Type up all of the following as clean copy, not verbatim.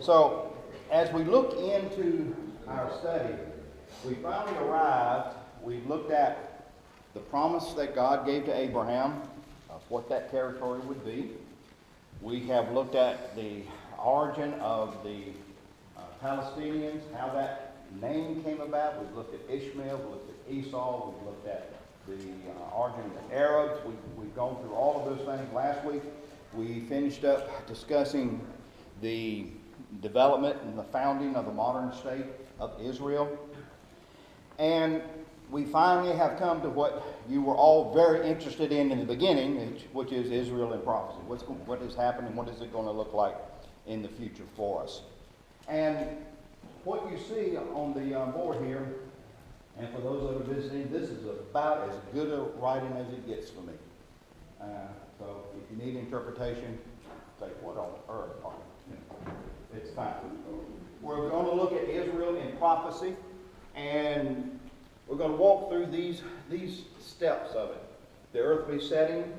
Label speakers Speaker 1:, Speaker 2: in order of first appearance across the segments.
Speaker 1: So, as we look into our study, we finally arrived, we've looked at the promise that God gave to Abraham of what that territory would be. We have looked at the origin of the Palestinians, how that name came about. We've looked at Ishmael, we've looked at Esau, we've looked at the origin of the Arabs. We've gone through all of those things. Last week we finished up discussing the development and the founding of the modern state of Israel. And we finally have come to what you were all very interested in the beginning, which is Israel in prophecy. What is happening? What is it going to look like in the future for us? And what you see on the board here, and for those that are visiting, this is about as good a writing as it gets for me. So if you need interpretation, say, what on earth are you? It's fine. We're going to look at Israel in prophecy, and we're going to walk through these steps of it. The earthly setting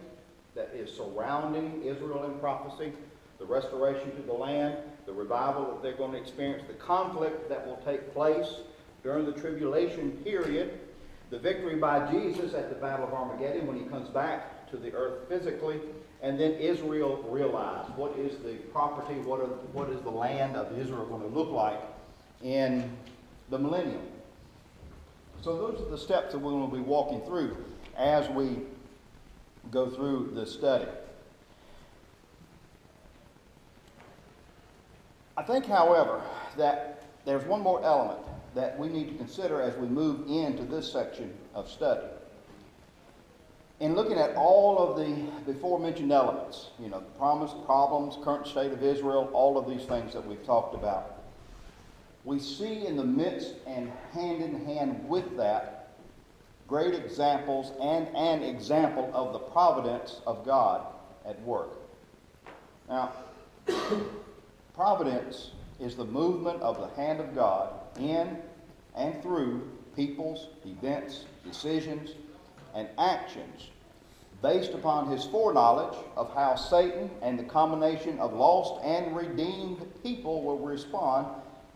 Speaker 1: that is surrounding Israel in prophecy, the restoration to the land, the revival that they're going to experience, the conflict that will take place during the tribulation period, the victory by Jesus at the Battle of Armageddon when he comes back to the earth physically, and then Israel realized what is the property, what is the land of Israel going to look like in the millennium. So those are the steps that we're going to be walking through as we go through the study. I think, however, that there's one more element that we need to consider as we move into this section of study. In looking at all of the before mentioned elements, the promise, problems, current state of Israel, all of these things that we've talked about, we see in the midst and hand in hand with that great examples and an example of the providence of God at work. Now, providence is the movement of the hand of God in and through people's events, decisions, and actions based upon his foreknowledge of how Satan and the combination of lost and redeemed people will respond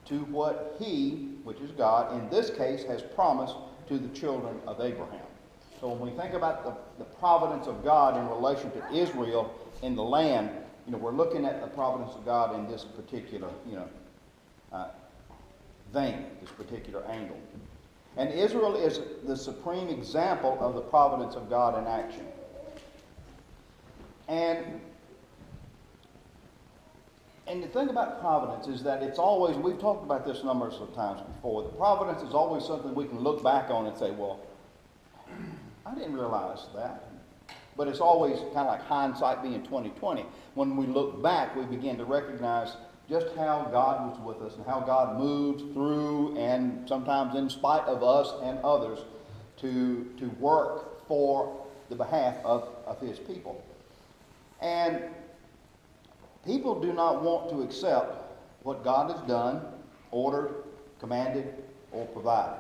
Speaker 1: to what he, which is God, in this case has promised to the children of Abraham. So when we think about the providence of God in relation to Israel in the land, we're looking at the providence of God in this particular, vein, this particular angle. And Israel is the supreme example of the providence of God in action. And the thing about providence is that it's always, we've talked about this numbers of times before, the providence is always something we can look back on and say, well, I didn't realize that. But it's always kind of like hindsight being 20/20. When we look back, we begin to recognize just how God was with us and how God moved through and sometimes in spite of us and others to work for the behalf of his people. And people do not want to accept what God has done, ordered, commanded, or provided.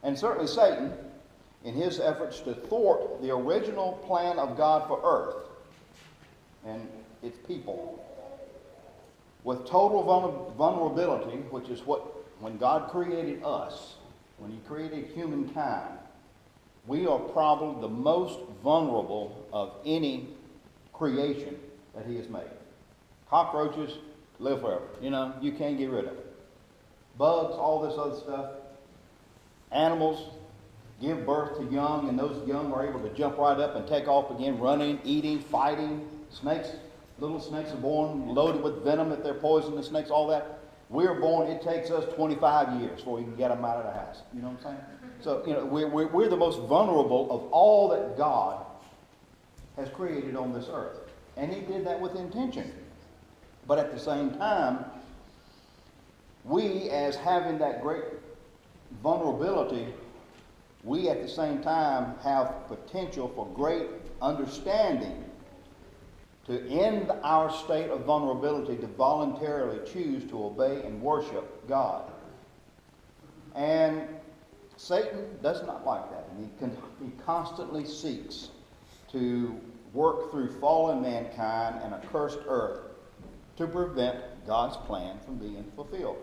Speaker 1: And certainly Satan, in his efforts to thwart the original plan of God for earth and its people, with total vulnerability, which is when God created us, when he created humankind, we are probably the most vulnerable of any creation that he has made. Cockroaches live forever. You can't get rid of it. Bugs, all this other stuff. Animals give birth to young, and those young are able to jump right up and take off again, running, eating, fighting. Snakes, little snakes are born loaded with venom if they're poisonous snakes, all that. We're born, it takes us 25 years before we can get them out of the house. You know what I'm saying? So, we're the most vulnerable of all that God has created on this earth. And he did that with intention. But at the same time, we, as having that great vulnerability, we at the same time have potential for great understanding to end our state of vulnerability to voluntarily choose to obey and worship God. And Satan does not like that. And he constantly seeks to work through fallen mankind and a cursed earth to prevent God's plan from being fulfilled.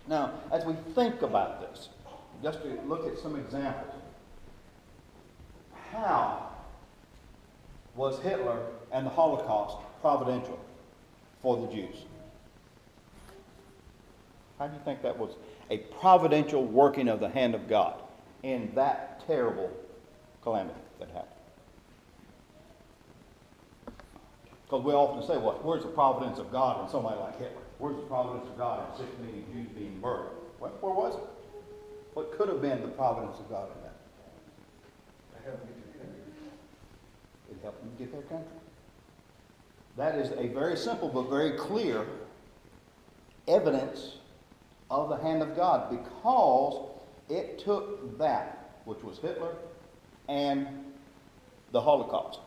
Speaker 1: Now, as we think about this, just to look at some examples. How was Hitler and the Holocaust providential for the Jews? How do you think that was a providential working of the hand of God in that terrible calamity that happened? Because we often say, well, where's the providence of God in somebody like Hitler? Where's the providence of God in 6 million Jews being murdered? Well, where was it? What could have been the providence of God in that? It helped them get their country. That is a very simple but very clear evidence of the hand of God, because it took that, which was Hitler and the Holocaust,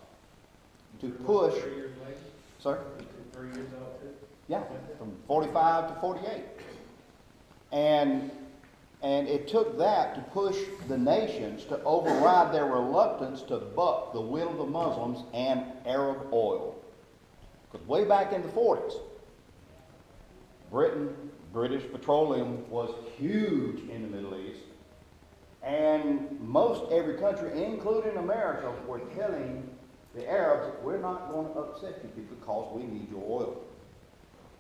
Speaker 1: to push.
Speaker 2: 3 years later?
Speaker 1: Sir?
Speaker 2: 3 years out too?
Speaker 1: Yeah, from 45 to 48. And it took that to push the nations to override their reluctance to buck the will of the Muslims and Arab oil. Because way back in the 40s, British petroleum was huge in the Middle East. And most every country, including America, were telling the Arabs, we're not going to upset you because we need your oil.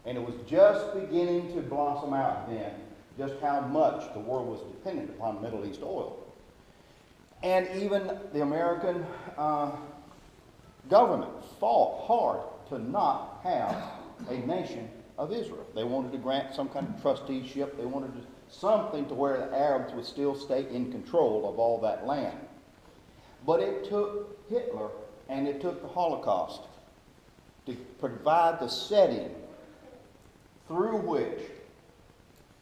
Speaker 1: And it was just beginning to blossom out then, just how much the world was dependent upon Middle East oil. And even the American government fought hard to not have a nation of Israel. They wanted to grant some kind of trusteeship. They wanted something to where the Arabs would still stay in control of all that land. But it took Hitler and it took the Holocaust to provide the setting through which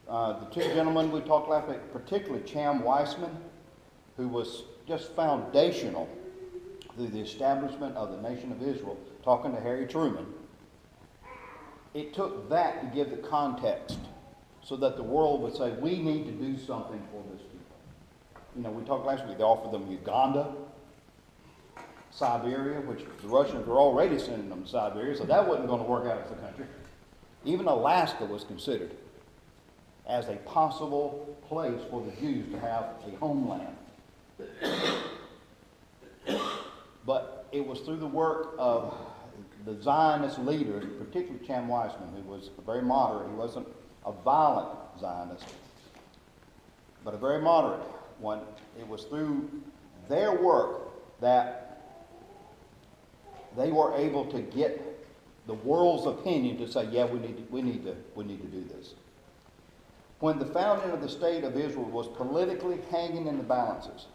Speaker 1: the two gentlemen we talked about, particularly Chaim Weissman, who was just foundational through the establishment of the nation of Israel, talking to Harry Truman. It took that to give the context so that the world would say, we need to do something for this people. You know, we talked last week, they offered them Uganda, Siberia, which the Russians were already sending them to Siberia, so that wasn't going to work out as a country. Even Alaska was considered as a possible place for the Jews to have a homeland. But it was through the work of the Zionist leaders, particularly Chaim Weissman, who was very moderate. He wasn't a violent Zionist, but a very moderate one. It was through their work that they were able to get the world's opinion to say, yeah, we need to do this. When the founding of the state of Israel was politically hanging in the balances,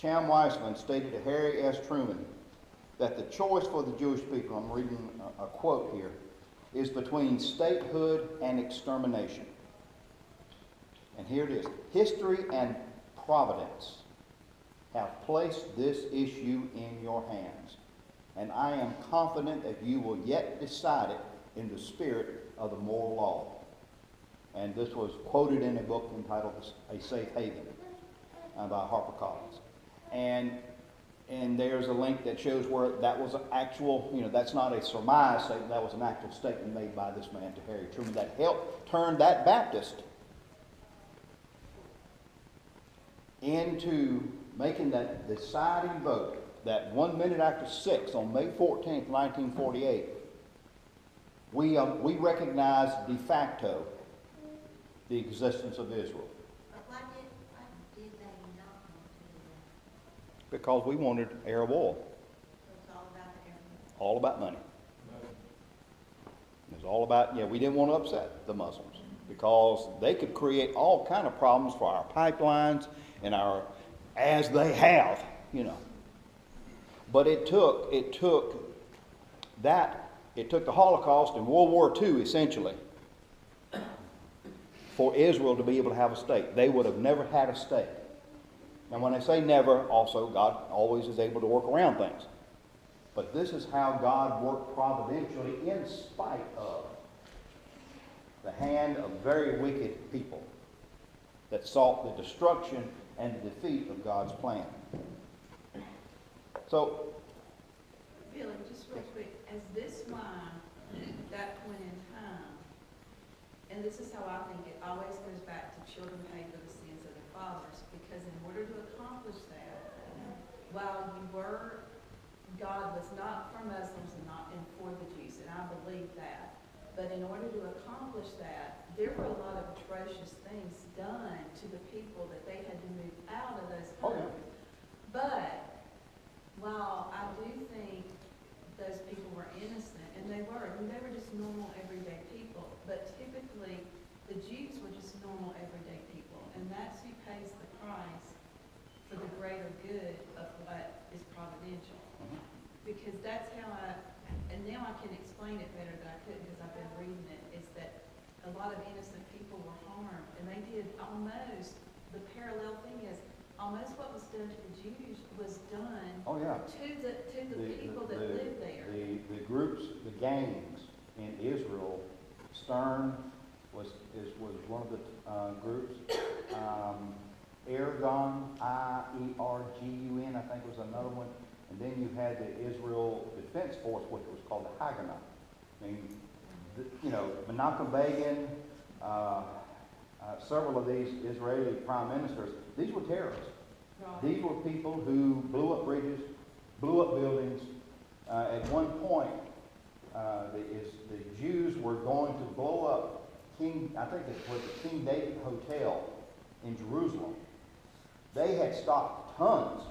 Speaker 1: Chaim Weissman stated to Harry S. Truman that the choice for the Jewish people, I'm reading a quote here, is between statehood and extermination. And here it is. History and providence have placed this issue in your hands, and I am confident that you will yet decide it in the spirit of the moral law. And this was quoted in a book entitled A Safe Haven by HarperCollins. And there's a link that shows where that was an actual, that's not a surmise statement, that was an actual statement made by this man to Harry Truman that helped turn that Baptist into making that deciding vote that 1 minute after 6 on May 14th, 1948, we recognize de facto the existence of Israel.
Speaker 3: But why did they not want to do that?
Speaker 1: Because we wanted Arab oil.
Speaker 3: So it's all about the Arab.
Speaker 1: All about money. It was all about, we didn't want to upset the Muslims because they could create all kind of problems for our pipelines and as they have, But it took the Holocaust and World War II essentially for Israel to be able to have a state. They would have never had a state. And when I say never, also God always is able to work around things. But this is how God worked providentially in spite of the hand of very wicked people that sought the destruction and the defeat of God's plan. So,
Speaker 4: Billy, just real quick, as this line, at that point in time,
Speaker 2: this is how I think it always goes back to children pay for the sins of their fathers, because in order to accomplish that, while God was not for Muslims and for the Jews, and I believe that, but in order to accomplish that, there were a lot of atrocious things done to the people that they had to move out of those
Speaker 1: Oh,
Speaker 2: homes.
Speaker 1: yeah.
Speaker 2: But while I do think those people were innocent, and they were, I mean, they were just normal, everyday people, but typically the Jews were just normal, everyday people, and that's who pays the price for the greater good of what is providential. Because that's how and now I can explain it better than I could because I've been reading it, is that a lot of innocent people were harmed, and they did almost, the parallel thing is, almost what was done to the Jews was done
Speaker 1: Oh, yeah.
Speaker 2: to the people that lived there.
Speaker 1: The groups, the gangs in Israel, Stern was one of the groups. Ergun, I-E-R-G-U-N, I think was another one. And then you had the Israel Defense Force, which was called the Haganah. I mean, Menachem Begin, several of these Israeli prime ministers, these were terrorists.
Speaker 2: Right.
Speaker 1: These were people who blew up bridges, blew up buildings. At one point, the Jews were going to blow up I think it was the King David Hotel in Jerusalem. They had stocked tons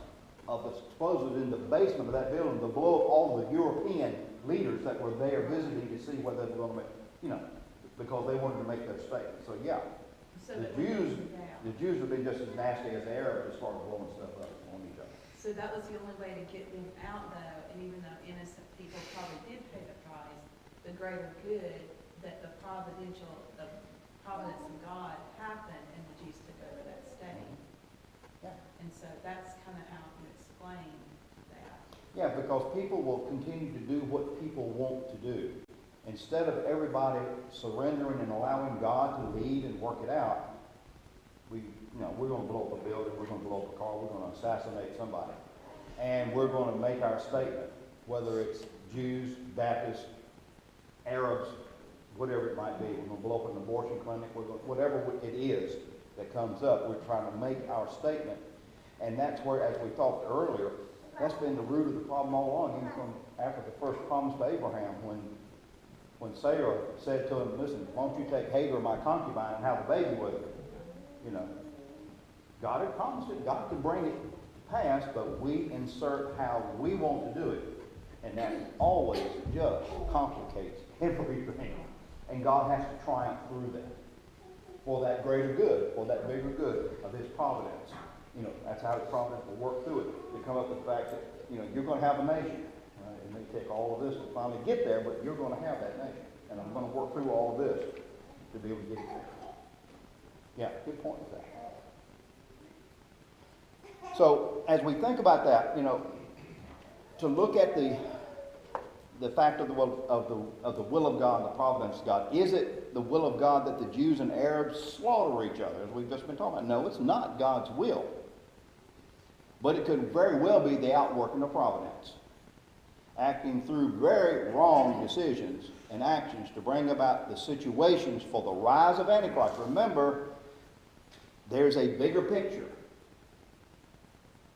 Speaker 1: of explosives in the basement of that building to blow up all the European leaders that were there visiting to see whether they were going to make, because they wanted to make their statement. So yeah,
Speaker 2: So
Speaker 1: the
Speaker 2: that
Speaker 1: Jews
Speaker 2: down.
Speaker 1: would be just as nasty as the Arabs as far as blowing stuff up on each other.
Speaker 2: So that was the only way to get them out, though, and even though innocent people probably did pay the price, the greater good that the providence of God happened, and the Jews took over that state.
Speaker 1: Yeah.
Speaker 2: And so that's kind of how you explain that.
Speaker 1: Yeah, because people will continue to do what people want to do. Instead of everybody surrendering and allowing God to lead and work it out, we're going to blow up a building, we're going to blow up a car, we're going to assassinate somebody. And we're going to make our statement, whether it's Jews, Baptists, Arabs, whatever it might be. We're going to blow up an abortion clinic, whatever it is that comes up, we're trying to make our statement. And that's where, as we talked earlier, that's been the root of the problem all along, even from after the first promise to Abraham, when Sarah said to him, listen, why don't you take Hagar, my concubine, and have a baby with her? God had promised it. God could bring it to pass, but we insert how we want to do it. And that always just complicates everything. And God has to triumph through that for that greater good, for that bigger good of His providence. That's how His providence will work through it to come up with the fact that, you're going to have a nation. It may take all of this to finally get there, but you're going to have that nation. And I'm going to work through all of this to be able to get it there. Yeah, good point with that. So, as we think about that, to look at the fact of the will of God, the providence of God, is it the will of God that the Jews and Arabs slaughter each other, as we've just been talking about? No, it's not God's will. But it could very well be the outworking of providence, acting through very wrong decisions and actions to bring about the situations for the rise of Antichrist. Remember, there's a bigger picture.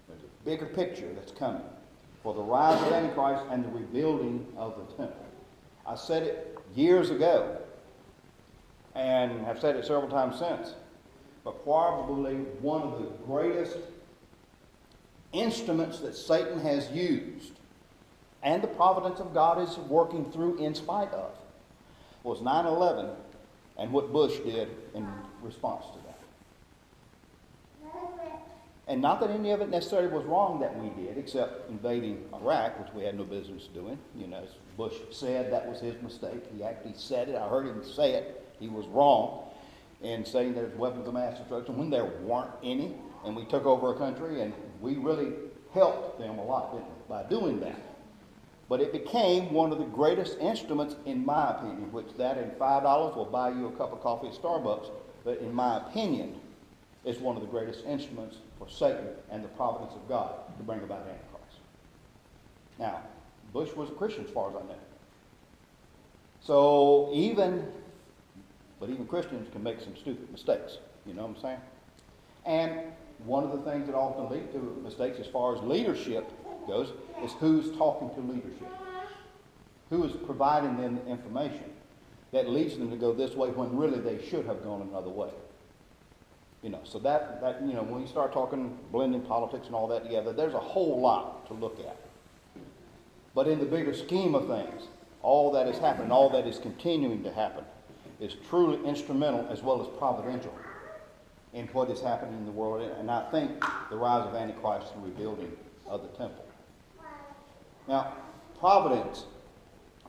Speaker 1: There's a bigger picture that's coming for the rise of Antichrist and the rebuilding of the temple. I said it years ago, and have said it several times since, but probably one of the greatest instruments that Satan has used, and the providence of God is working through in spite of, was 9/11 and what Bush did in response to that. And not that any of it necessarily was wrong that we did, except invading Iraq, which we had no business doing. As Bush said, that was his mistake. He actually said it. I heard him say it. He was wrong in saying there's weapons of mass destruction when there weren't any. And we took over a country, and we really helped them a lot, didn't we, by doing that. But it became one of the greatest instruments, in my opinion, which that and $5 will buy you a cup of coffee at Starbucks. But in my opinion, it's one of the greatest instruments for Satan and the providence of God to bring about Antichrist. Now, Bush was a Christian as far as I know. So even even Christians can make some stupid mistakes. You know what I'm saying? And one of the things that often lead to mistakes as far as leadership goes is who's talking to leadership. Who is providing them the information that leads them to go this way when really they should have gone another way. You know, so that when you start talking, blending politics and all that together, there's a whole lot to look at. But in the bigger scheme of things, all that is happening, all that is continuing to happen, is truly instrumental as well as providential in what is happening in the world. And I think the rise of Antichrist and rebuilding of the temple. Now, providence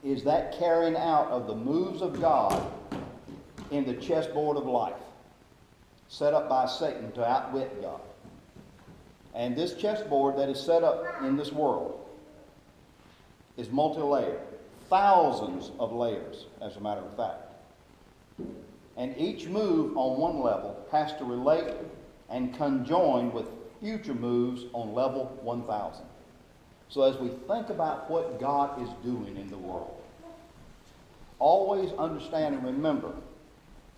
Speaker 1: is that carrying out of the moves of God in the chessboard of life, set up by Satan to outwit God. And this chessboard that is set up in this world is multi-layered, thousands of layers, as a matter of fact. And each move on one level has to relate and conjoin with future moves on level 1,000. So as we think about what God is doing in the world, always understand and remember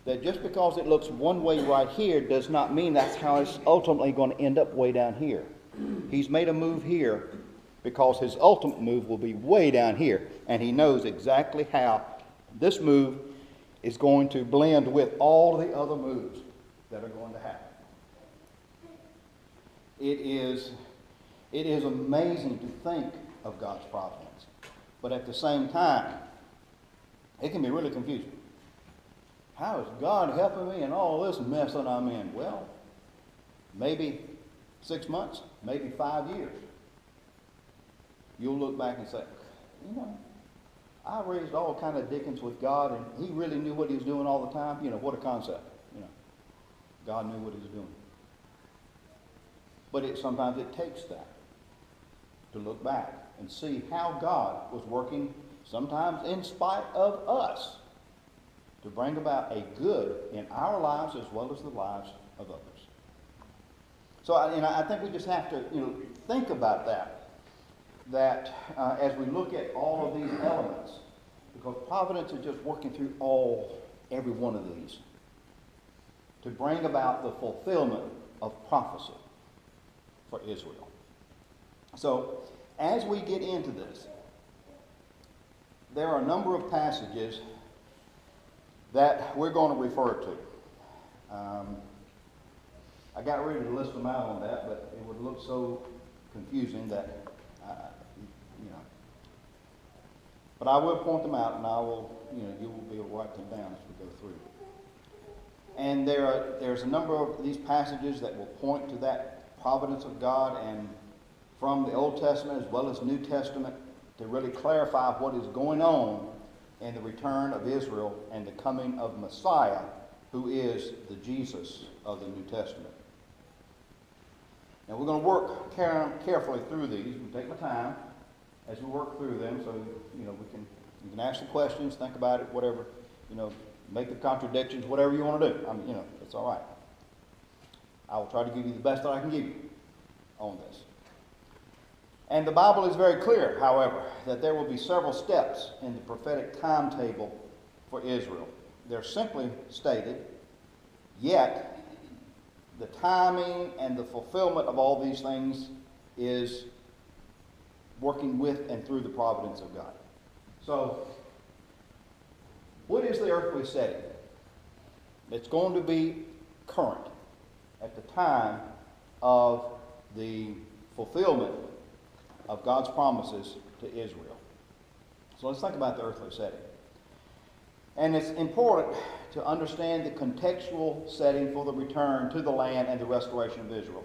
Speaker 1: that just because it looks one way right here does not mean that's how it's ultimately going to end up way down here. He's made a move here because his ultimate move will be way down here, and he knows exactly how this move is going to blend with all the other moves that are going to happen. It is amazing to think of God's providence, but at the same time, it can be really confusing. How is God helping me in all this mess that I'm in? Well, maybe 6 months, maybe 5 years. You'll look back and say, you know, I raised all kind of dickens with God, and he really knew what he was doing all the time. You know, what a concept. You know, God knew what he was doing. But sometimes it takes that to look back and see how God was working, sometimes in spite of us, to bring about a good in our lives as well as the lives of others. So I think we just have to think about that as we look at all of these elements, because providence is just working through every one of these to bring about the fulfillment of prophecy for Israel. So as we get into this, there are a number of passages that we're going to refer to. I got ready to list them out on that, but it would look so confusing that, But I will point them out, and I will, you will be able to write them down as we go through. And there's a number of these passages that will point to that providence of God, and from the Old Testament as well as New Testament, to really clarify what is going on in the return of Israel and the coming of Messiah, who is the Jesus of the New Testament. Now we're going to work carefully through these. We take my time as we work through them, so you can ask the questions, think about it, whatever, make the contradictions, whatever you want to do. It's all right. I will try to give you the best that I can give you on this. And the Bible is very clear, however, that there will be several steps in the prophetic timetable for Israel. They're simply stated, yet the timing and the fulfillment of all these things is working with and through the providence of God. So, what is the earthly setting? It's going to be current at the time of the fulfillment of God's promises to Israel. So let's think about the earthly setting. And it's important to understand the contextual setting for the return to the land and the restoration of Israel.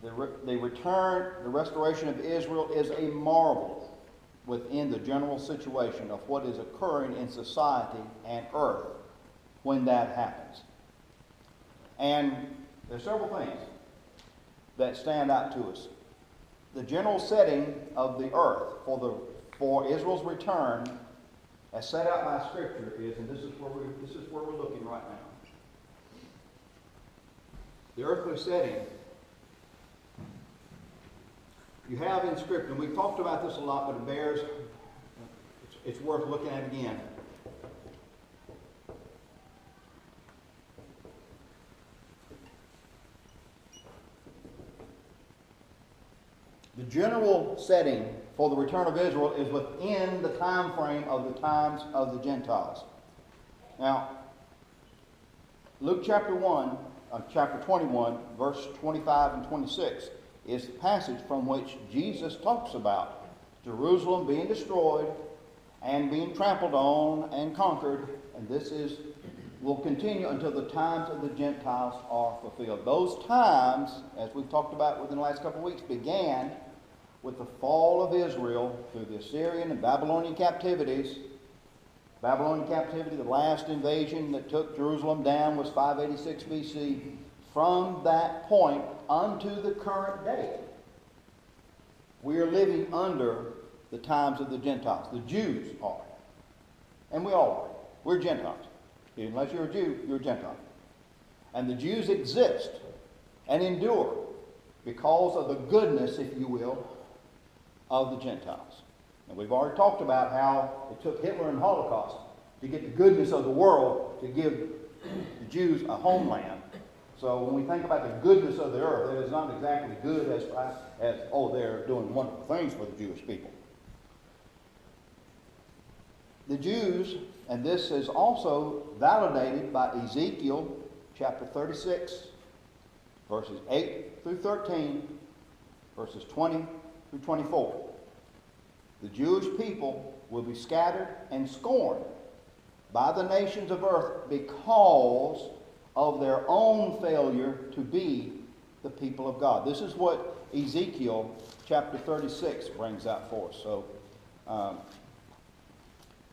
Speaker 1: The restoration of Israel is a marvel within the general situation of what is occurring in society and earth when that happens. And there's several things that stand out to us. The general setting of the earth for Israel's return, as set out by Scripture, is, and this is where we're looking right now. The earthly setting you have in Scripture, and we've talked about this a lot, but it's worth looking at again. The general setting for the return of Israel is within the time frame of the times of the Gentiles. Now, Luke chapter 21, verse 25 and 26 is the passage from which Jesus talks about Jerusalem being destroyed and being trampled on and conquered, and will continue until the times of the Gentiles are fulfilled. Those times, as we've talked about within the last couple of weeks, began with the fall of Israel through the Assyrian and Babylonian captivities. Babylonian captivity, the last invasion that took Jerusalem down, was 586 BC. From that point unto the current day, we are living under the times of the Gentiles. The Jews are. And we all are. We're Gentiles. Unless you're a Jew, you're a Gentile. And the Jews exist and endure because of the goodness, if you will, of the Gentiles. And we've already talked about how it took Hitler and the Holocaust to get the goodness of the world to give the Jews a homeland. So when we think about the goodness of the earth, it is not exactly good as they're doing wonderful things for the Jewish people. The Jews, and this is also validated by Ezekiel chapter 36, verses 8 through 13, verses 20 through 24. The Jewish people will be scattered and scorned by the nations of earth because of their own failure to be the people of God. This is what Ezekiel chapter 36 brings out for us. So,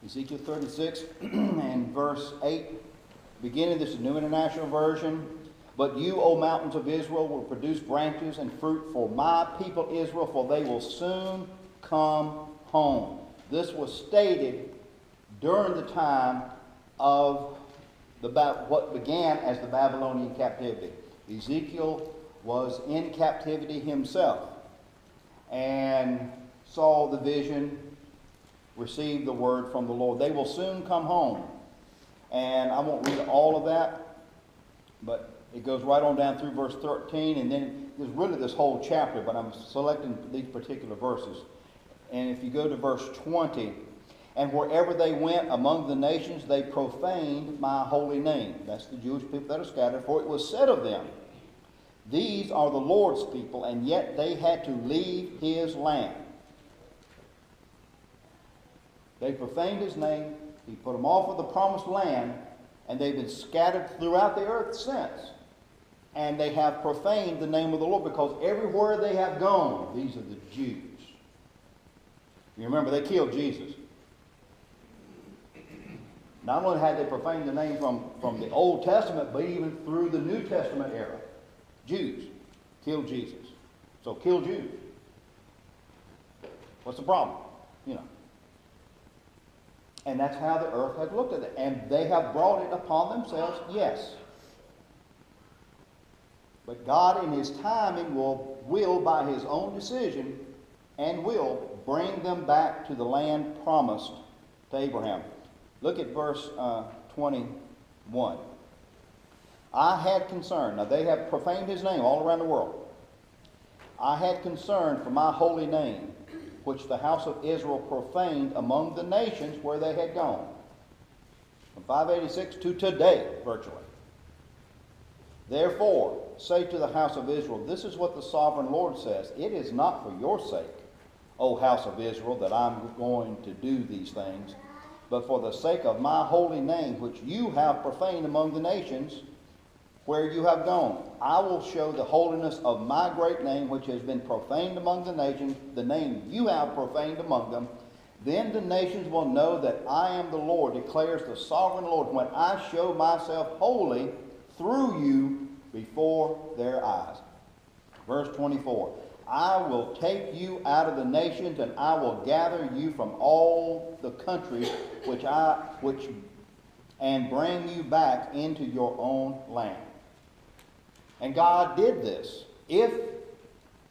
Speaker 1: Ezekiel 36 and verse 8, beginning, this is New International Version. But you, O mountains of Israel, will produce branches and fruit for my people Israel, for they will soon come home. This was stated during the time of what began as the Babylonian captivity. Ezekiel was in captivity himself and saw the vision, received the word from the Lord. They will soon come home. And I won't read all of that, but it goes right on down through verse 13, and then there's really this whole chapter, but I'm selecting these particular verses. And if you go to verse 20, and wherever they went among the nations, they profaned my holy name. That's the Jewish people that are scattered. For it was said of them, these are the Lord's people, and yet they had to leave his land. They profaned his name. He put them off of the promised land, and they've been scattered throughout the earth since. And they have profaned the name of the Lord, because everywhere they have gone, these are the Jews. You remember, they killed Jesus. Not only had they profaned the name from the Old Testament, but even through the New Testament era. Jews killed Jesus. So kill Jews. What's the problem? You know. And that's how the earth has looked at it. And they have brought it upon themselves, yes. But God in his timing will by his own decision, and will bring them back to the land promised to Abraham. Look at verse 21. I had concern. Now they have profaned his name all around the world. I had concern for my holy name, which the house of Israel profaned among the nations where they had gone. From 586 to today, virtually. Therefore, say to the house of Israel, this is what the sovereign Lord says. It is not for your sake, O house of Israel, that I'm going to do these things, but for the sake of my holy name, which you have profaned among the nations where you have gone. I will show the holiness of my great name, which has been profaned among the nations, the name you have profaned among them. Then the nations will know that I am the Lord, declares the sovereign Lord, when I show myself holy through you before their eyes. Verse 24. I will take you out of the nations, and I will gather you from all the countries and bring you back into your own land. And God did this. If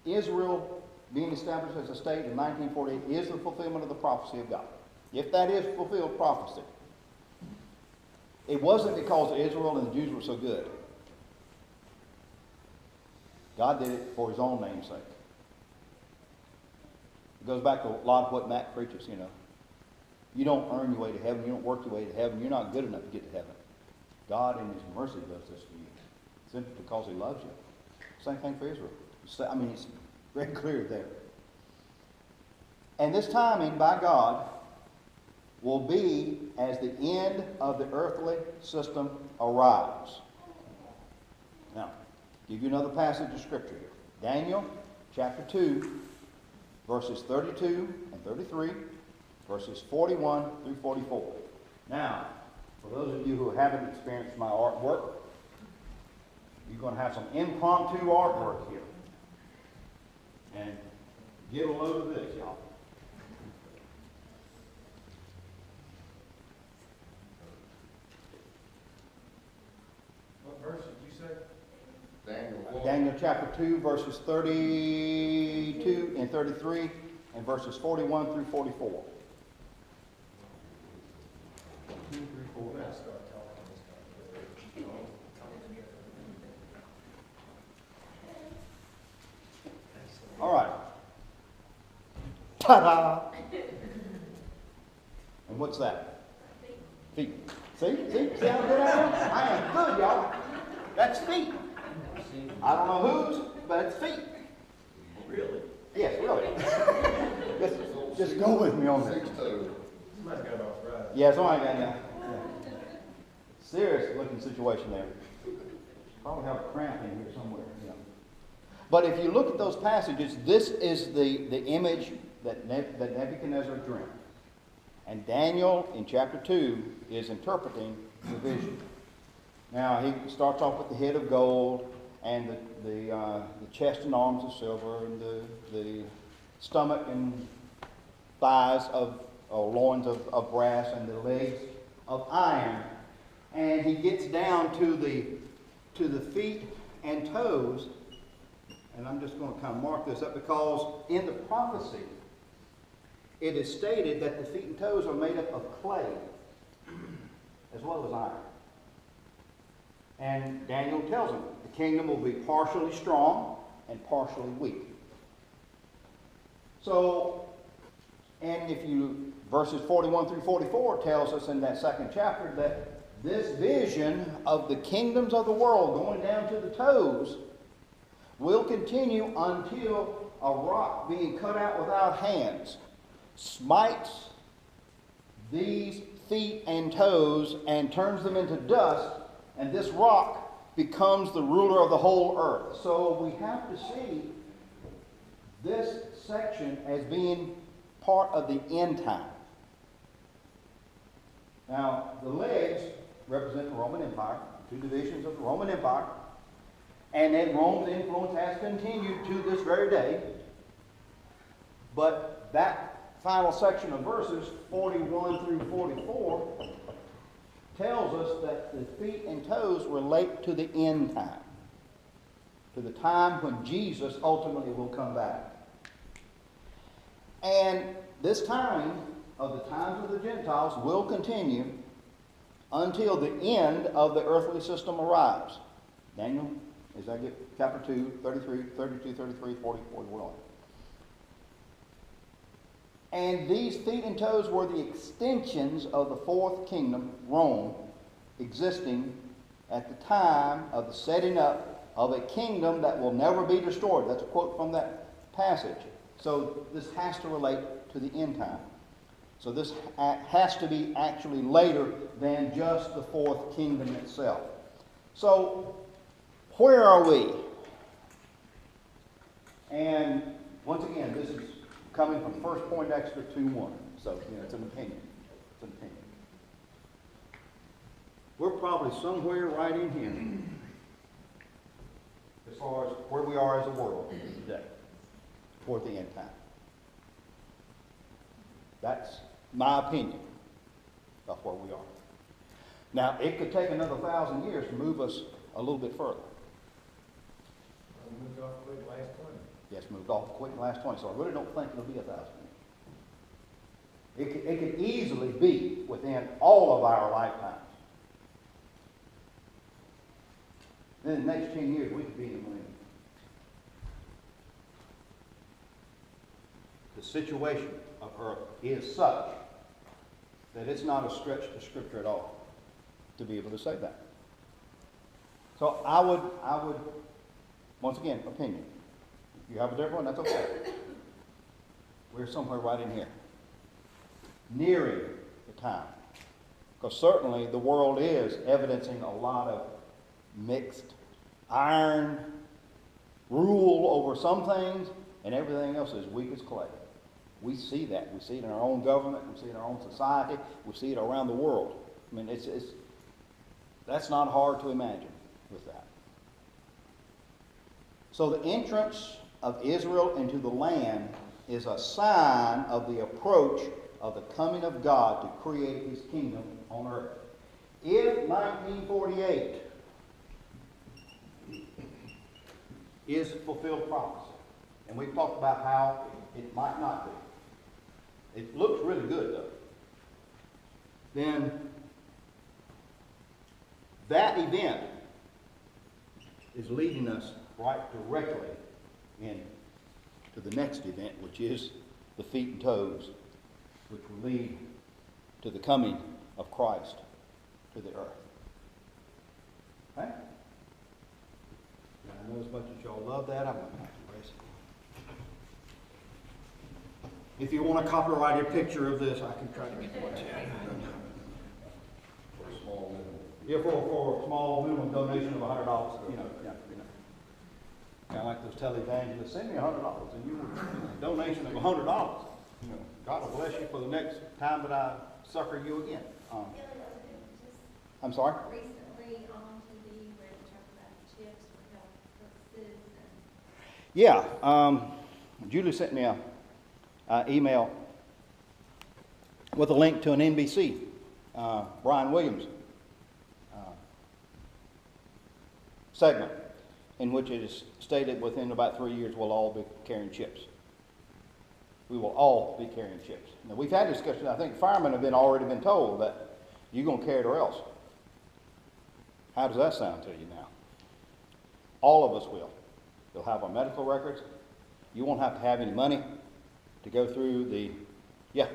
Speaker 1: Israel being established as a state in 1948 is the fulfillment of the prophecy of God, if that is fulfilled prophecy, it wasn't because Israel and the Jews were so good. God did it for his own name's sake. It goes back to a lot of what Matt preaches, you know. You don't earn your way to heaven. You don't work your way to heaven. You're not good enough to get to heaven. God in his mercy does this for you, simply because he loves you. Same thing for Israel. I mean, it's very clear there. And this timing by God will be as the end of the earthly system arrives. Now, give you another passage of Scripture here. Daniel chapter 2, verses 32 and 33, verses 41 through 44. Now, for those of you who haven't experienced my artwork, you're going to have some impromptu artwork here. And get a load of this, y'all.
Speaker 4: What verse did you say?
Speaker 1: Daniel chapter 2, verses 32 and 33, and verses 41 through 44. 2, 3, 4.
Speaker 4: When I start talking, it's kind of
Speaker 1: All right. Ta-da! And what's that? Feet. See how good I am? I am good, y'all. That's feet. I don't know whose, but it's feet.
Speaker 4: Really?
Speaker 1: Yes, really. just go with me on this.
Speaker 4: Somebody's got arthritis.
Speaker 1: Yeah, somebody got that. Yeah. Serious looking situation there. Probably have a cramp in here somewhere. You know. But if you look at those passages, this is the image that Nebuchadnezzar dreamt. And Daniel in chapter 2 is interpreting the vision. Now he starts off with the head of gold and the chest and arms of silver and the stomach and thighs or loins of brass and the legs of iron. And he gets down to the feet and toes. And I'm just going to kind of mark this up because in the prophecy, it is stated that the feet and toes are made up of clay as well as iron. And Daniel tells him the kingdom will be partially strong and partially weak. So, and if you, verses 41 through 44 tells us in that second chapter that this vision of the kingdoms of the world going down to the toes will continue until a rock being cut out without hands smites these feet and toes and turns them into dust, and this rock becomes the ruler of the whole earth. So we have to see this section as being part of the end time. Now, the legs represent the Roman Empire, two divisions of the Roman Empire, and then Rome's influence has continued to this very day. But that final section of verses, 41 through 44, tells us that the feet and toes relate to the end time, to the time when Jesus ultimately will come back. And this time of the times of the Gentiles will continue until the end of the earthly system arrives. Daniel, as I get chapter 2, 33, 32, 33, 40, 41. And these feet and toes were the extensions of the fourth kingdom, Rome, existing at the time of the setting up of a kingdom that will never be destroyed. That's a quote from that passage. So this has to relate to the end time. So this has to be actually later than just the fourth kingdom itself. So where are we? And once again, this is coming from 1 Poindexter 2:1. So, it's an opinion. It's an opinion. We're probably somewhere right in here as far as where we are as a world today, toward the end time. That's my opinion of where we are. Now, it could take another 1,000 years to move us a little bit further.
Speaker 4: We moved off quick last 20.
Speaker 1: Yes, moved off quick in the last 20, so I really don't think it'll be 1,000 years. It could easily be within all of our lifetimes. Then in the next 10 years, we could be in the millennium. The situation of her is such that it's not a stretch to Scripture at all to be able to say that. So I would, once again, opinion. If you have a different one, that's okay. We're somewhere right in here, nearing the time. Because certainly the world is evidencing a lot of mixed iron rule over some things, and everything else is weak as clay. We see that. We see it in our own government. We see it in our own society. We see it around the world. I mean, that's not hard to imagine with that. So the entrance of Israel into the land is a sign of the approach of the coming of God to create His kingdom on earth. If 1948 is fulfilled prophecy, and we've talked about how it might not be. It looks really good, though. Then that event is leading us right directly into the next event, which is the feet and toes, which will lead to the coming of Christ to the earth. Okay? Now, I know as much as y'all love that, I'm going to have to erase it. If you want a copyrighted picture of this, I can try to get one to you.
Speaker 5: For a small minimum.
Speaker 1: Yeah, for a small minimum donation of $100, you know. Kind of like those televangelists, send me $100 and you will, donation of $100. You know, God will bless you for the next time that I sucker you again. I'm sorry?
Speaker 3: Recently on TV where they talk about chips for health purposes and
Speaker 1: Yeah, Julie sent me a email with a link to an NBC, Brian Williams segment, in which it is stated within about 3 years we'll all be carrying chips. We will all be carrying chips. Now, we've had discussions. I think firemen have already been told that you're going to carry it or else. How does that sound to you now? All of us will. You'll have our medical records. You won't have to have any money to go through the, yeah.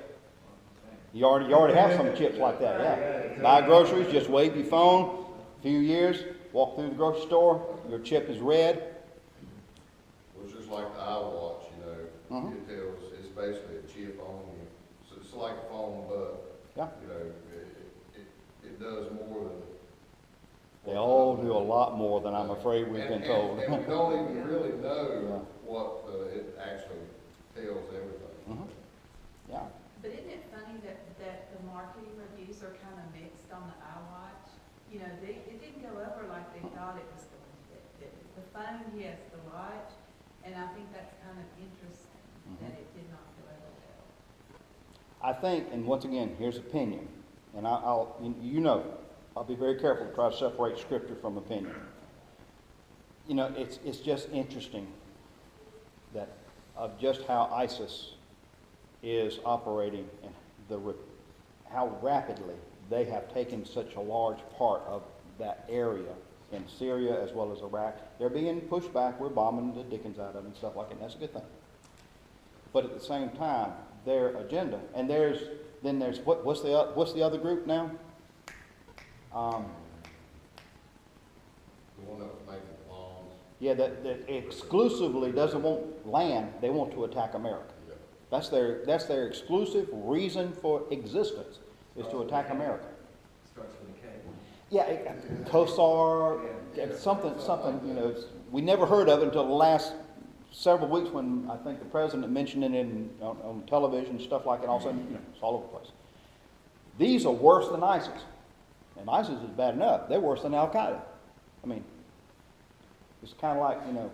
Speaker 1: You already have some chips like that, yeah. Buy groceries, just wave your phone, a few years, walk through the grocery store, your chip is red.
Speaker 5: Well, it's just like the iWatch, you know.
Speaker 1: Mhm.
Speaker 5: It tells, it's basically a chip on you. So it's like a phone, but,
Speaker 1: Yeah.
Speaker 5: you know, it does more than.
Speaker 1: They all do a lot more than I'm afraid we've been told.
Speaker 5: And we don't even really
Speaker 1: Yeah.
Speaker 5: know what it actually tells everything.
Speaker 1: Mhm. Yeah.
Speaker 2: But isn't it funny that the marketing reviews are kind of mixed on the iWatch? You know, it didn't go over like they thought it was going to. The phone, yes, the watch, and I think that's kind of interesting that it did not go over well.
Speaker 1: I think, and once again, here's opinion, and I'll be very careful to try to separate Scripture from opinion. You know, it's just interesting that of just how ISIS is operating and how rapidly they have taken such a large part of that area in Syria as well as Iraq. They're being pushed back. We're bombing the dickens out of them and stuff like that. And that's a good thing. But at the same time, their agenda, and there's what's the other group now?
Speaker 5: The one that was making bombs.
Speaker 1: Yeah, that exclusively doesn't want land. They want to attack America.
Speaker 5: Yeah.
Speaker 1: That's their exclusive reason for existence, is to attack America.
Speaker 4: Starts with a K.
Speaker 1: Yeah, COSAR, something, you know, we never heard of it until the last several weeks when I think the president mentioned it on television and stuff like that. All of a sudden, you know, it's all over the place. These are worse than ISIS. And ISIS is bad enough. They're worse than Al-Qaeda. I mean, it's kind of like, you know,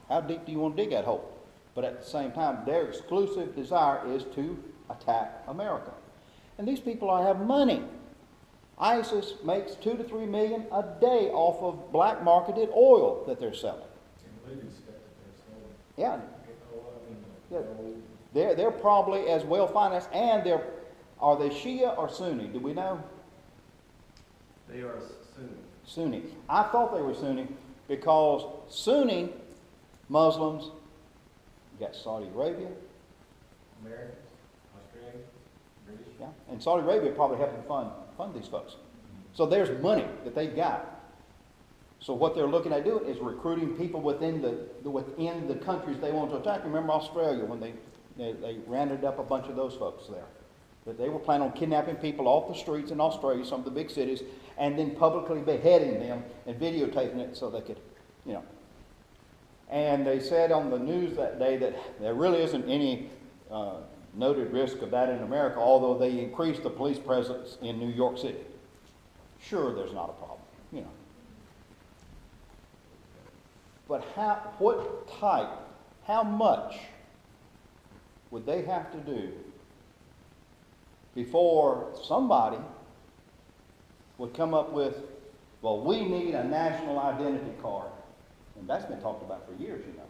Speaker 1: how deep do you want to dig that hole? But at the same time, their exclusive desire is to attack America. And these people have money. ISIS makes $2 to $3 million a day off of black marketed oil that they're selling.
Speaker 4: And living stuff that they're selling.
Speaker 1: Yeah, yeah. They're probably as well financed, and are they Shia or Sunni? Do we know?
Speaker 4: They are Sunni.
Speaker 1: Sunni. I thought they were Sunni because Sunni Muslims, you got Saudi Arabia,
Speaker 4: Americans, Australians, British.
Speaker 1: Yeah, and Saudi Arabia probably helping fund these folks. So there's money that they've got. So what they're looking at doing is recruiting people within the countries they want to attack. Remember Australia when they rounded up a bunch of those folks there. That they were planning on kidnapping people off the streets in Australia, some of the big cities, and then publicly beheading them and videotaping it so they could, you know. And they said on the news that day that there really isn't any noted risk of that in America, although they increased the police presence in New York City. Sure, there's not a problem, you know. But how much would they have to do before somebody would come up with, well, we need a national identity card? And that's been talked about for years, you know.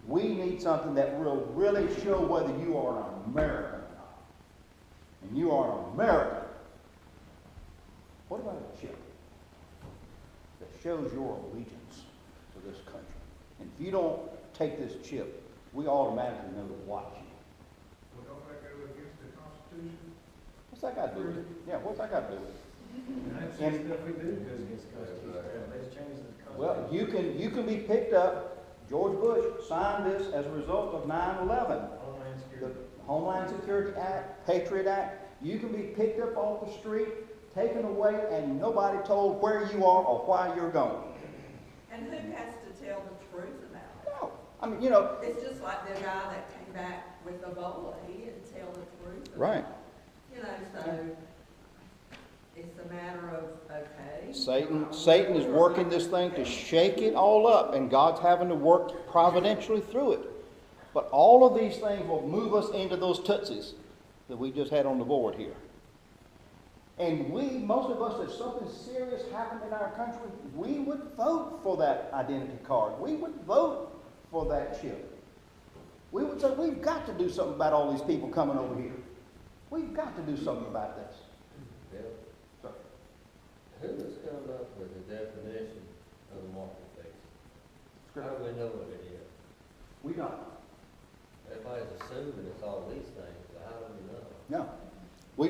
Speaker 1: We need something that will really show whether you are an American or not. And you are an American. What about a chip that shows your allegiance to this country? And if you don't take this chip, we automatically know to watch you.
Speaker 5: Well, don't that go against the Constitution?
Speaker 1: What's that got to do with it? Yeah, what's that got to do with it?
Speaker 4: That's
Speaker 1: And-
Speaker 4: just stuff we do goes against the Constitution. Let's change the Constitution.
Speaker 1: Well, you can be picked up. George Bush signed this as a result of 9/11.
Speaker 4: Homeland
Speaker 1: The
Speaker 4: Security.
Speaker 1: Homeland Security Act, Patriot Act. You can be picked up off the street, taken away, and nobody told where you are or why you're going.
Speaker 6: And who has to tell the truth about it?
Speaker 1: No. I mean, you know.
Speaker 6: It's just like the guy that came back with Ebola, he didn't tell the truth about
Speaker 1: Right.
Speaker 6: it. You know, so it's a matter of, okay.
Speaker 1: Satan is working this thing to shake it all up, and God's having to work providentially through it. But all of these things will move us into those tootsies that we just had on the board here. And most of us, if something serious happened in our country, we would vote for that identity card. We would vote for that chip. We would say, we've got to do something about all these people coming over here. We've got to do something about this.
Speaker 7: Bill,
Speaker 1: So,
Speaker 7: who has come up with the definition of the marketplace? How
Speaker 1: Scripture.
Speaker 7: do we know what it is?
Speaker 1: We don't.
Speaker 7: Everybody's assuming it's all these things, but how do we know?
Speaker 1: No,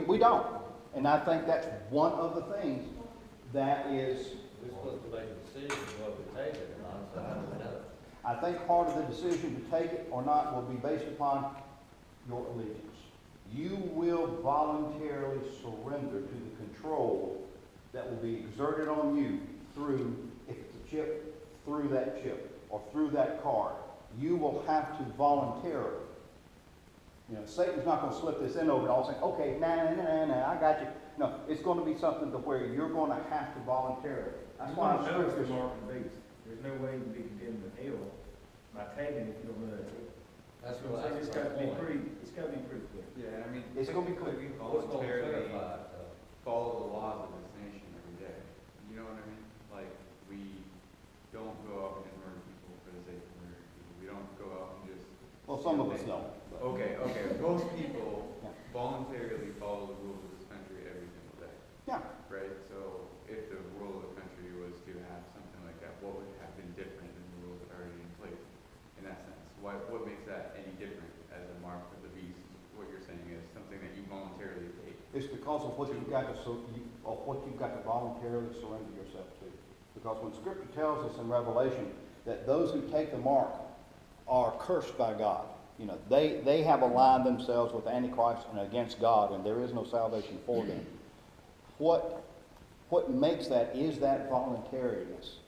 Speaker 1: we don't. And I think that's one of the things that is,
Speaker 7: We're supposed to make a decision whether we take it or not, so how do we know?
Speaker 1: I think part of the decision to take it or not will be based upon your allegiance. You will voluntarily surrender to the control that will be exerted on you through, if it's a chip, through that chip, or through that card. You will have to voluntarily. You know, Satan's not going to slip this in over and all saying, okay, nah, I got you. No, it's going to be something to where you're going to have to voluntarily. That's why
Speaker 4: I know it's the
Speaker 1: Scripture.
Speaker 4: mark of the beast. There's no way you can be condemned to hell by tagging if you don't know that.
Speaker 7: That's
Speaker 4: So I'm saying it's got to be pretty clear.
Speaker 8: Yeah, I mean,
Speaker 1: It's gonna be
Speaker 8: typically we
Speaker 7: What's going to
Speaker 8: voluntarily
Speaker 7: clarify it, though?
Speaker 8: follow the laws of this nation every day. You know what I mean? Like, we don't go out and murder people for the sake of murdering people. We don't go out and just.
Speaker 1: Well, some of us don't. but-
Speaker 8: Okay, most people
Speaker 1: Yeah.
Speaker 8: voluntarily follow the rules of this country every single day,
Speaker 1: Yeah.
Speaker 8: right? So if the rule of the country was to have something like that, what would have been different than the rules that are already in place in that sense? What makes that any different as a mark of the beast? What you're saying is something that you voluntarily take.
Speaker 1: It's because of what you've got to voluntarily surrender yourself to. Because when Scripture tells us in Revelation that those who take the mark are cursed by God. You know, they have aligned themselves with Antichrist and against God, and there is no salvation for them. What makes that is that voluntariness,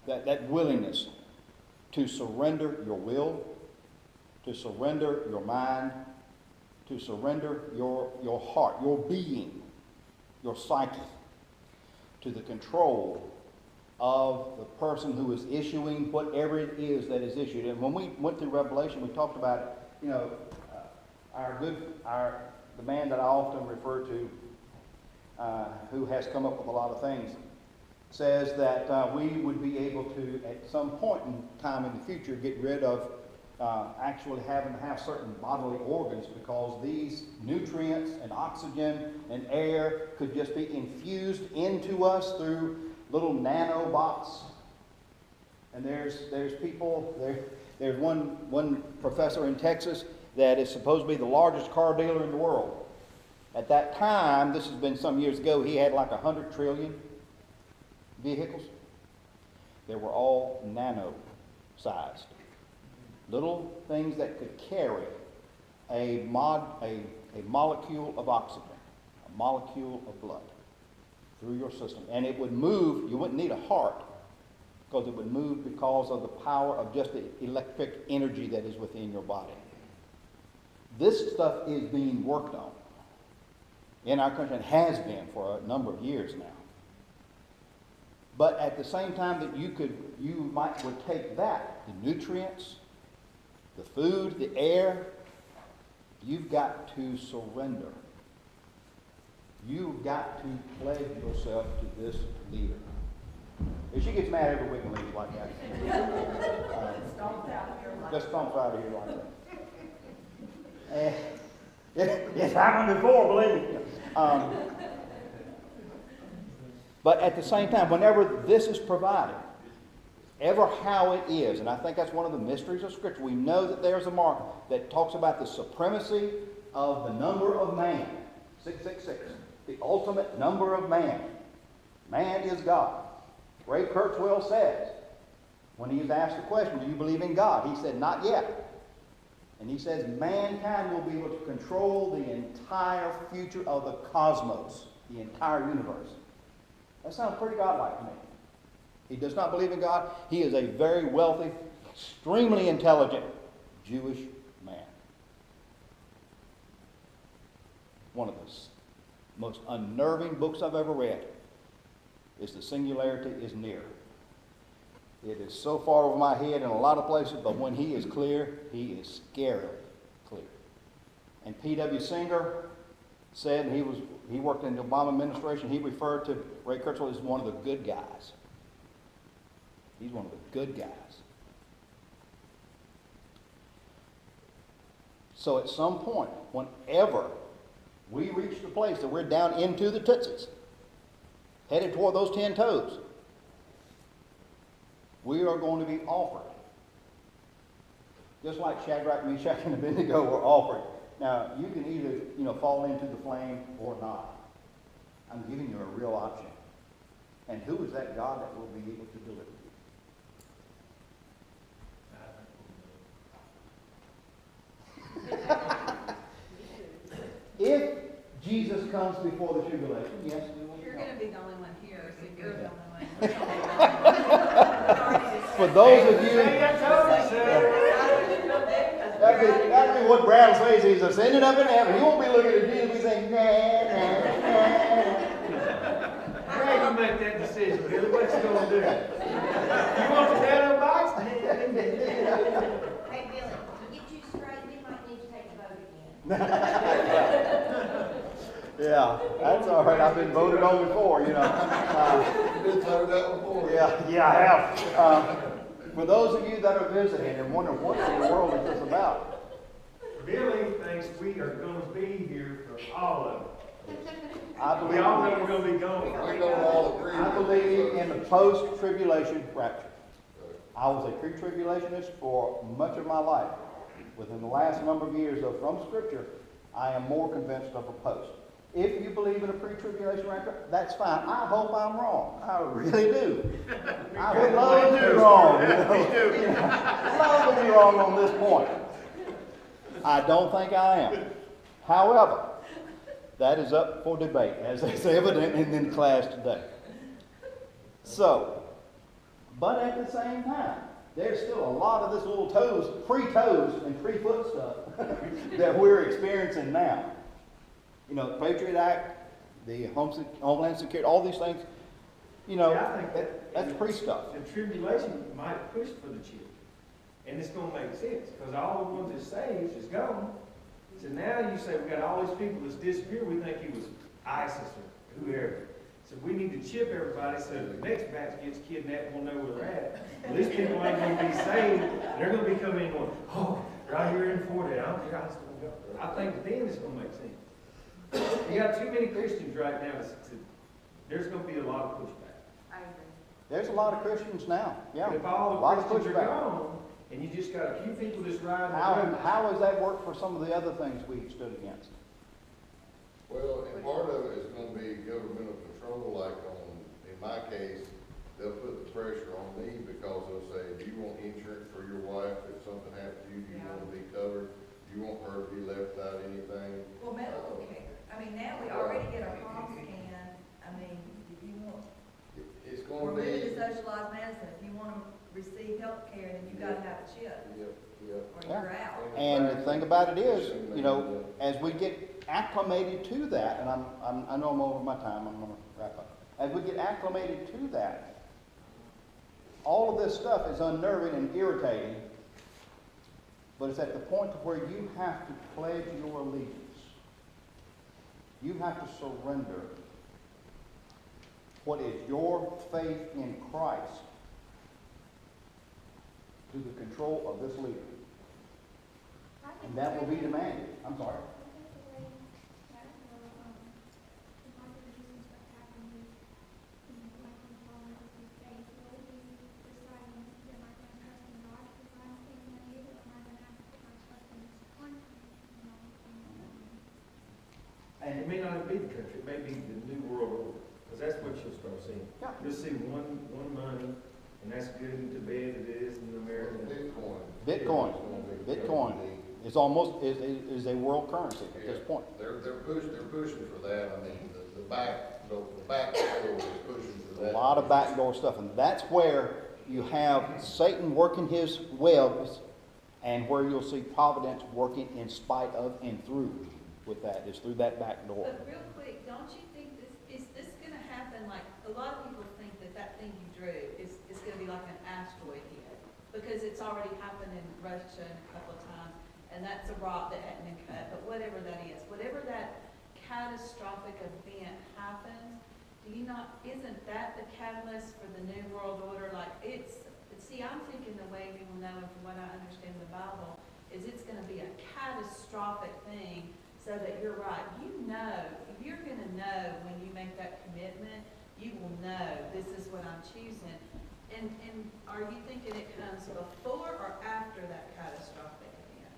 Speaker 1: that willingness to surrender your will, to surrender your mind, to surrender your heart, your being, your psyche, to the control of the person who is issuing whatever it is that is issued. And when we went through Revelation, we talked about it. You know, the man that I often refer to, who has come up with a lot of things, says that we would be able to, at some point in time in the future, get rid of actually having to have certain bodily organs, because these nutrients and oxygen and air could just be infused into us through little nanobots. And there's people, There's one professor in Texas that is supposed to be the largest car dealer in the world. At that time, this has been some years ago, he had like 100 trillion vehicles. They were all nano-sized. Little things that could carry a molecule of oxygen, a molecule of blood through your system. And it would move, you wouldn't need a heart, because it would move because of the power of just the electric energy that is within your body. This stuff is being worked on in our country and has been for a number of years now. But at the same time that would take that, the nutrients, the food, the air, you've got to surrender. You've got to pledge yourself to this leader. If she gets mad every week and leaves like that. Just stomps out of here like that. It's happened before, believe me. But at the same time, whenever this is provided, ever how it is, and I think that's one of the mysteries of Scripture, we know that there's a mark that talks about the supremacy of the number of man, 666, the ultimate number of man. Man is God. Ray Kurzweil says, when he was asked the question, do you believe in God? He said, not yet. And he says, mankind will be able to control the entire future of the cosmos, the entire universe. That sounds pretty godlike to me. He does not believe in God. He is a very wealthy, extremely intelligent Jewish man. One of the most unnerving books I've ever read is The Singularity is Near. It is so far over my head in a lot of places, but when he is clear, he is scarily clear. And P.W. Singer said, he worked in the Obama administration, he referred to Ray Kurzweil as one of the good guys. He's one of the good guys. So at some point, whenever we reach the place that we're down into the tootsies, headed toward those 10 toes, we are going to be offered. Just like Shadrach, Meshach, and Abednego were offered. Now, you can either, fall into the flame or not. I'm giving you a real option. And who is that God that will be able to deliver you? If Jesus comes before the tribulation, yes, we will.
Speaker 2: You're going to be the only one here, so you're the only one.
Speaker 1: For those of you, that'd be what Brown says. He's ascended up in heaven. He won't be looking at Jesus and saying,
Speaker 4: How are you going to make that decision, Billy? What you going to do? You want the down box?
Speaker 3: Hey, Billy, to get you straight, we might need to take a vote again.
Speaker 1: yeah, that's all right. I've been voted on before,
Speaker 5: You've been voted out before.
Speaker 1: Yeah, I have. For those of you that are visiting and wondering what in the world is this about,
Speaker 4: Billy thinks we are going to be here for all of it. We
Speaker 1: I
Speaker 4: all know we're going to be gone.
Speaker 5: We don't all agree.
Speaker 1: I believe in the post-tribulation rapture. I was a pre-tribulationist for much of my life. Within the last number of years, though, from Scripture, I am more convinced of a post. If you believe in a pre-tribulation rapture, that's fine. I hope I'm wrong. I really do. I would love to be wrong. Love to be wrong on this point. I don't think I am. However, that is up for debate, as is evident in the class today. So, but at the same time, there's still a lot of this little pre-toes and pre-foot stuff that we're experiencing now. The Patriot Act, the Homeland Security, all these things,
Speaker 4: I think
Speaker 1: that's pre-stuff.
Speaker 4: The tribulation might push for the chip. And it's going to make sense, because all the ones that saved is gone. So now you say we've got all these people that's disappeared. We think he was ISIS or whoever. So we need to chip everybody so the next batch gets kidnapped and we'll know where they're at. Well, these people ain't going to be saved. They're going to be coming in going, oh, right here in Florida. I don't care how it's going to go. I think then it's going to make sense. You got too many Christians right now. There's going to be a lot of pushback.
Speaker 2: I agree.
Speaker 1: There's a lot of Christians now. Yeah.
Speaker 4: But if all
Speaker 1: a lot
Speaker 4: the
Speaker 1: of
Speaker 4: Christians are
Speaker 1: pushback.
Speaker 4: gone, and you just got a few people just riding the
Speaker 1: How,
Speaker 4: road.
Speaker 1: how has that worked for some of the other things we've stood against?
Speaker 5: Well, and part of it is gonna be governmental control, like on, in my case, they'll put the pressure on me because they'll say, do you want insurance for your wife if something happens to you? Do you want to be covered? Do you want her to be left without anything?
Speaker 6: Well, medical care, I mean, now we already get a palm scan, I mean, if you want,
Speaker 5: It's
Speaker 6: we're
Speaker 5: gonna
Speaker 6: moving to
Speaker 5: be.
Speaker 6: socialized medicine, if you wanna receive health care, then you gotta have a chip,
Speaker 5: Yep, yep.
Speaker 6: or you're out.
Speaker 1: And the thing about it is, you know, as we get acclimated to that, and I know I'm over my time, I'm gonna wrap up. As we get acclimated to that, all of this stuff is unnerving and irritating, but it's at the point to where you have to pledge your allegiance. You have to surrender what is your faith in Christ to the control of this leader. And that will be demanded. I'm sorry.
Speaker 4: And it may not be the country, it may be the new world order, because that's what you'll start seeing.
Speaker 1: Yeah.
Speaker 4: You'll see one money, and that's good in Tibet, it is in America.
Speaker 1: Bitcoin. Bitcoin is almost, is a world currency at this point.
Speaker 5: They're pushing for that. I mean, the back door is pushing for
Speaker 1: A
Speaker 5: that.
Speaker 1: lot of backdoor stuff, and that's where you have Satan working his webs, and where you'll see providence working in spite of and through with that, is through that back door.
Speaker 2: But real quick, don't you think is this gonna happen, like, a lot of people think that thing you drew is gonna be like an asteroid hit, because it's already happened in Russia a couple of times, and that's a rock that hadn't been cut, but whatever that is, whatever that catastrophic event happens, isn't that the catalyst for the new world order? Like, see, I'm thinking the way we will know, and from what I understand the Bible, is it's gonna be a catastrophic thing, so that you're right. You're gonna know when you make that commitment, you will know, this is what I'm choosing. And are you thinking it comes before or after that catastrophic event?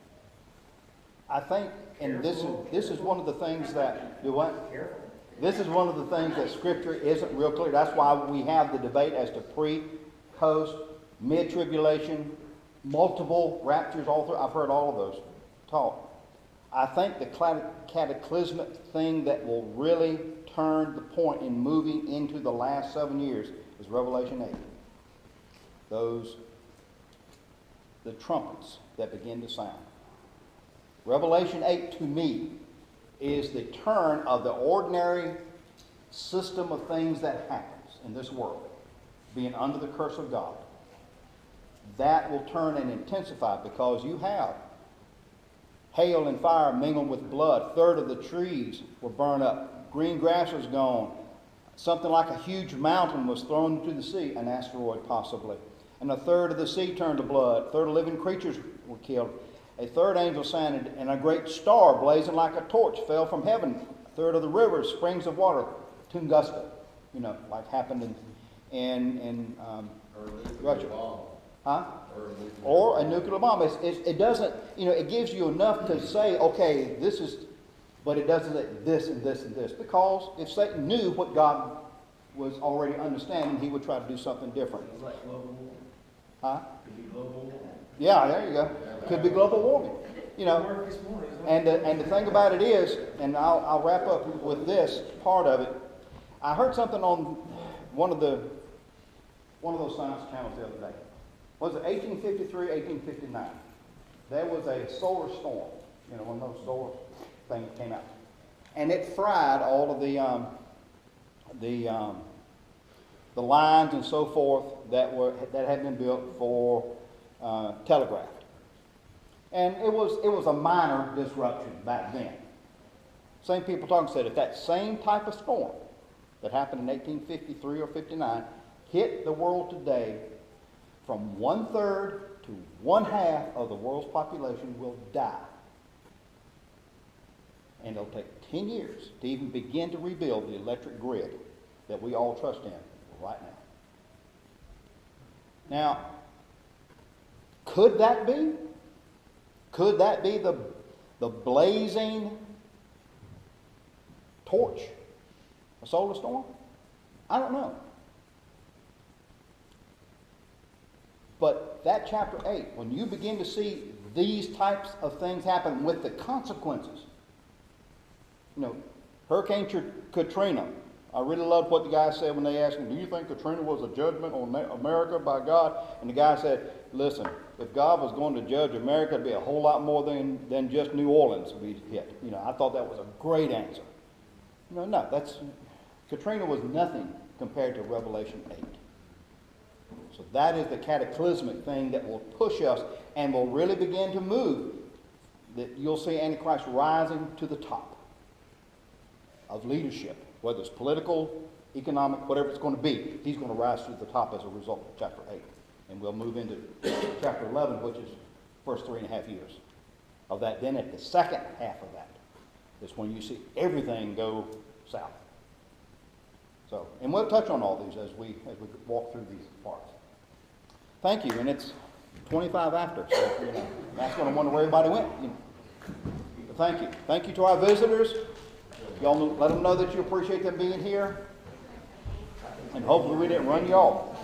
Speaker 1: I think, and this is one of the things that, do what?
Speaker 4: Careful.
Speaker 1: This is one of the things that Scripture isn't real clear. That's why we have the debate as to pre, post, mid-tribulation, multiple raptures, all through. I've heard all of those taught. I think the cataclysmic thing that will really turn the point in moving into the last 7 years is Revelation 8. The trumpets that begin to sound. Revelation 8 to me is the turn of the ordinary system of things that happens in this world, being under the curse of God. That will turn and intensify, because you have hail and fire mingled with blood. A third of the trees were burned up. Green grass was gone. Something like a huge mountain was thrown into the sea, an asteroid possibly. And a third of the sea turned to blood. A third of living creatures were killed. A third angel sounded, and a great star blazing like a torch fell from heaven. A third of the rivers, springs of water, Tunguska, like happened in Russia. Huh? Or a nuclear bomb. It doesn't, it gives you enough to say, okay, this is, but it doesn't say this and this and this. Because if Satan knew what God was already understanding, he would try to do something different.
Speaker 4: It's like global warming.
Speaker 1: Huh?
Speaker 4: Could be global warming.
Speaker 1: Yeah, there you go. Could be global warming.
Speaker 4: Work this morning, isn't it?
Speaker 1: And the thing about it is, and I'll wrap up with this part of it. I heard something on one of those science channels the other day. Was it 1853, 1859? There was a solar storm, one of those solar things came out, and it fried all of the lines and so forth that had been built for telegraph. And it was a minor disruption back then. Same people talking said if that same type of storm that happened in 1853 or 59 hit the world today, from 1/3 to 1/2 of the world's population will die. And it'll take 10 years to even begin to rebuild the electric grid that we all trust in right now. Now, Could that be? Could that be the blazing torch, a solar storm? I don't know. But that chapter 8, when you begin to see these types of things happen with the consequences, you know, Hurricane Katrina, I really loved what the guy said when they asked him, do you think Katrina was a judgment on America by God? And the guy said, listen, if God was going to judge America, it'd be a whole lot more than just New Orleans would be hit. You know, I thought that was a great answer. No, Katrina was nothing compared to Revelation 8. So that is the cataclysmic thing that will push us and will really begin to move. That you'll see Antichrist rising to the top of leadership, whether it's political, economic, whatever it's going to be. He's going to rise to the top as a result of chapter 8. And we'll move into chapter 11, which is the first 3.5 years of that. Then at the second half of that is when you see everything go south. So, and we'll touch on all these as we walk through these parts. Thank you, and it's 25 after, so you know, that's when I wonder where everybody went. You know. But thank you. Thank you to our visitors. Y'all let them know that you appreciate them being here. And hopefully we didn't run you off.